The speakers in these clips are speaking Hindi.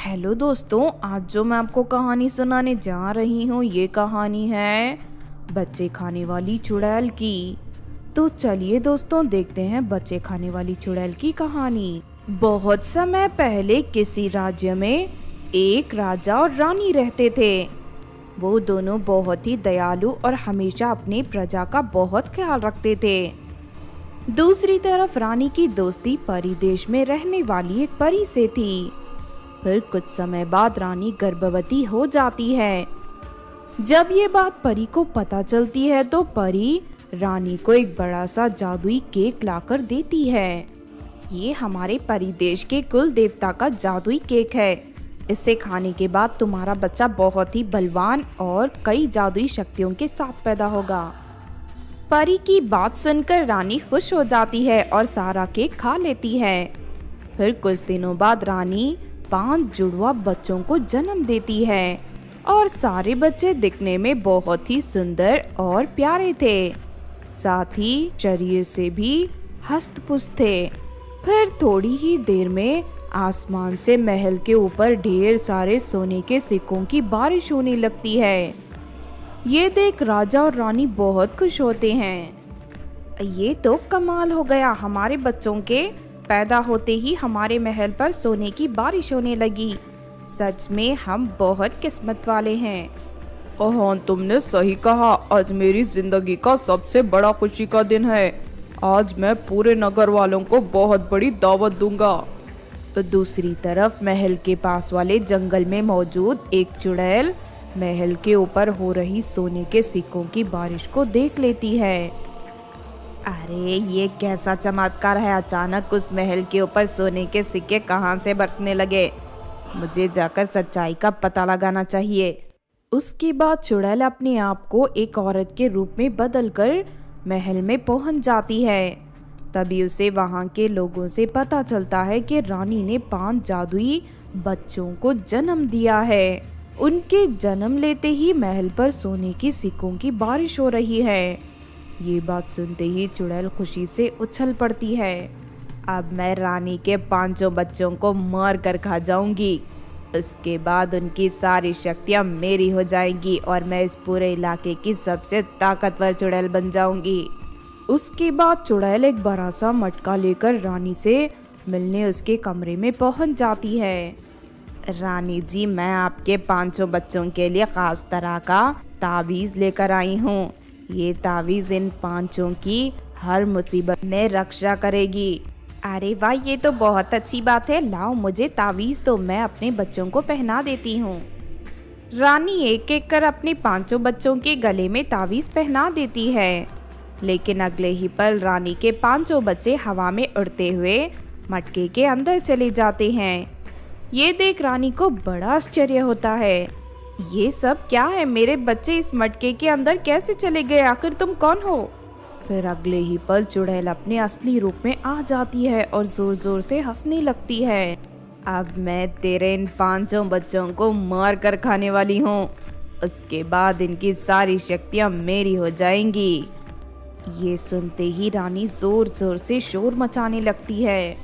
हेलो दोस्तों, आज जो मैं आपको कहानी सुनाने जा रही हूँ ये कहानी है बच्चे खाने वाली चुड़ैल की। तो चलिए दोस्तों देखते हैं बच्चे खाने वाली चुड़ैल की कहानी। बहुत समय पहले किसी राज्य में एक राजा और रानी रहते थे। वो दोनों बहुत ही दयालु और हमेशा अपनी प्रजा का बहुत ख्याल रखते थे। दूसरी तरफ रानी की दोस्ती परी देश में रहने वाली एक परी से थी। फिर कुछ समय बाद रानी गर्भवती हो जाती है। जब ये बात परी को पता चलती है तो परी रानी को एक बड़ा सा जादुई केक लाकर देती है। ये हमारे परी देश के कुल देवता का जादुई केक है। इसे खाने के बाद तुम्हारा बच्चा बहुत ही बलवान और कई जादुई शक्तियों के साथ पैदा होगा। परी की बात सुनकर रानी खुश हो जाती है और सारा केक खा लेती है। फिर कुछ दिनों बाद रानी 5 जुड़वा बच्चों को जन्म देती है और सारे बच्चे दिखने में बहुत ही सुंदर और प्यारे थे। साथ ही शरीर से भी हष्ट-पुष्ट थे। फिर थोड़ी ही देर में आसमान से महल के ऊपर ढेर सारे सोने के सिक्कों की बारिश होने लगती है। ये देख राजा और रानी बहुत खुश होते हैं। ये तो कमाल हो गया, हमारे बच्चों के पैदा होते ही हमारे महल पर सोने की बारिश होने लगी। सच में हम बहुत किस्मत वाले हैं। हाँ, तुमने सही कहा। आज मेरी जिंदगी का सबसे बड़ा खुशी का दिन है। आज मैं पूरे नगर वालों को बहुत बड़ी दावत दूंगा। तो दूसरी तरफ महल के पास वाले जंगल में मौजूद एक चुड़ैल महल के ऊपर हो रही सोने के सिक्कों की बारिश को देख लेती है। अरे ये कैसा चमत्कार है, अचानक उस महल के ऊपर सोने के सिक्के कहाँ से बरसने लगे। मुझे जाकर सच्चाई का पता लगाना चाहिए। उसके बाद चुड़ैल अपने आप को एक औरत के रूप में बदलकर महल में पहुंच जाती है। तभी उसे वहां के लोगों से पता चलता है कि रानी ने 5 जादुई बच्चों को जन्म दिया है। उनके जन्म लेते ही महल पर सोने की सिक्कों की बारिश हो रही है। ये बात सुनते ही चुड़ैल खुशी से उछल पड़ती है। अब मैं रानी के 5 बच्चों को मार कर खा जाऊंगी। उसके बाद उनकी सारी शक्तियां मेरी हो जाएंगी और मैं इस पूरे इलाके की सबसे ताकतवर चुड़ैल बन जाऊंगी। उसके बाद चुड़ैल एक बड़ा सा मटका लेकर रानी से मिलने उसके कमरे में पहुंच जाती है। रानी जी, मैं आपके 5 बच्चों के लिए खास तरह का ताबीज लेकर आई हूँ। ये ताबीज इन 5 की हर मुसीबत में रक्षा करेगी। अरे वाह, ये तो बहुत अच्छी बात है। लाओ मुझे ताबीज तो मैं अपने बच्चों को पहना देती हूँ। रानी एक एक कर अपने 5 बच्चों के गले में ताबीज पहना देती है। लेकिन अगले ही पल रानी के 5 बच्चे हवा में उड़ते हुए मटके के अंदर चले जाते हैं। ये देख रानी को बड़ा आश्चर्य होता है। ये सब क्या है? मेरे बच्चे इस मटके के अंदर कैसे चले गए? आखिर तुम कौन हो? फिर अगले ही पल चुड़ैल अपने असली रूप में आ जाती है और जोर जोर से हंसने लगती है। अब मैं तेरे इन 5 बच्चों को मार कर खाने वाली हूँ। उसके बाद इनकी सारी शक्तियाँ मेरी हो जाएंगी। ये सुनते ही रानी जोर जोर से शोर मचाने लगती है।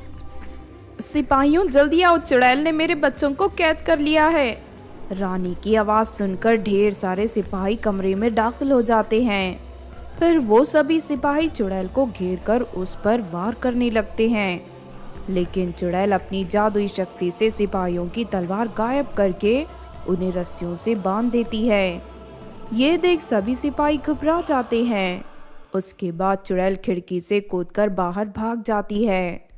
सिपाहियों जल्दी आओ, चुड़ैल ने मेरे बच्चों को कैद कर लिया है। रानी की आवाज सुनकर ढेर सारे सिपाही कमरे में दाखिल हो जाते हैं। फिर वो सभी सिपाही चुड़ैल को घेरकर उस पर वार करने लगते हैं। लेकिन चुड़ैल अपनी जादुई शक्ति से सिपाहियों की तलवार गायब करके उन्हें रस्सियों से बांध देती है। ये देख सभी सिपाही घबरा जाते हैं। उसके बाद चुड़ैल खिड़की से कूदकर बाहर भाग जाती है।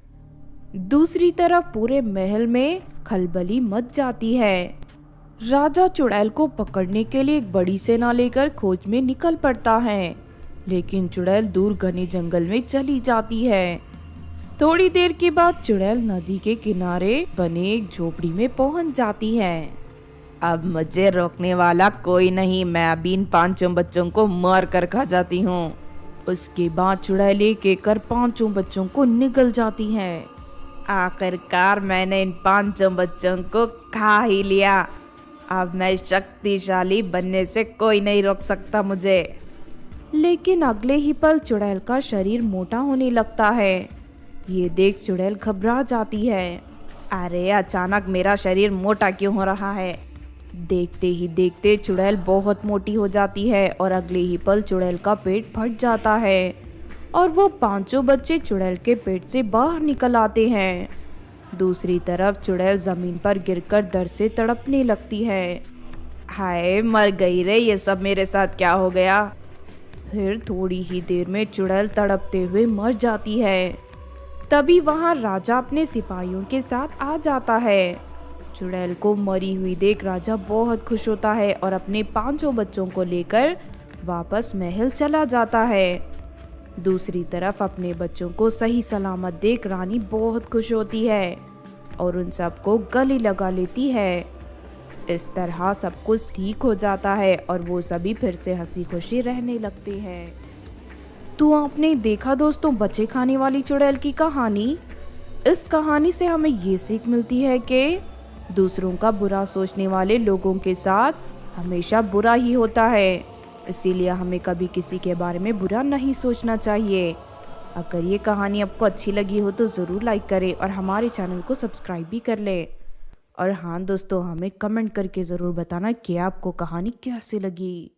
दूसरी तरफ पूरे महल में खलबली मच जाती है। राजा चुड़ैल को पकड़ने के लिए एक बड़ी सेना लेकर खोज में निकल पड़ता है। लेकिन चुड़ैल दूर घने जंगल में चली जाती है। थोड़ी देर के बाद चुड़ैल नदी के किनारे बने एक झोपड़ी में पहुंच जाती है। अब मुझे रोकने वाला कोई नहीं, मैं अभी इन 5 बच्चों को मार कर खा जाती हूँ। उसके बाद चुड़ैल एक एक कर 5 बच्चों को निगल जाती है। आखिरकार मैंने इन 5 बच्चों को खा ही लिया। अब मैं शक्तिशाली बनने से कोई नहीं रोक सकता मुझे। लेकिन अगले ही पल चुड़ैल का शरीर मोटा होने लगता है। ये देख चुड़ैल घबरा जाती है। अरे अचानक मेरा शरीर मोटा क्यों हो रहा है। देखते ही देखते चुड़ैल बहुत मोटी हो जाती है और अगले ही पल चुड़ैल का पेट फट जाता है और वो पांचों बच्चे चुड़ैल के पेट से बाहर निकल आते हैं। दूसरी तरफ चुड़ैल जमीन पर गिरकर दर्द से तड़पने लगती है। हाय मर गई रे, ये सब मेरे साथ क्या हो गया। फिर थोड़ी ही देर में चुड़ैल तड़पते हुए मर जाती है। तभी वहां राजा अपने सिपाहियों के साथ आ जाता है। चुड़ैल को मरी हुई देख राजा बहुत खुश होता है और अपने पांचों बच्चों को लेकर वापस महल चला जाता है। दूसरी तरफ अपने बच्चों को सही सलामत देख रानी बहुत खुश होती है और उन सबको गले लगा लेती है। इस तरह सब कुछ ठीक हो जाता है और वो सभी फिर से हंसी खुशी रहने लगते हैं। तो आपने देखा दोस्तों बच्चे खाने वाली चुड़ैल की कहानी। इस कहानी से हमें ये सीख मिलती है कि दूसरों का बुरा सोचने वाले लोगों के साथ हमेशा बुरा ही होता है, इसीलिए हमें कभी किसी के बारे में बुरा नहीं सोचना चाहिए। अगर ये कहानी आपको अच्छी लगी हो तो ज़रूर लाइक करें और हमारे चैनल को सब्सक्राइब भी कर लें। और हाँ दोस्तों, हमें कमेंट करके ज़रूर बताना कि आपको कहानी कैसी लगी।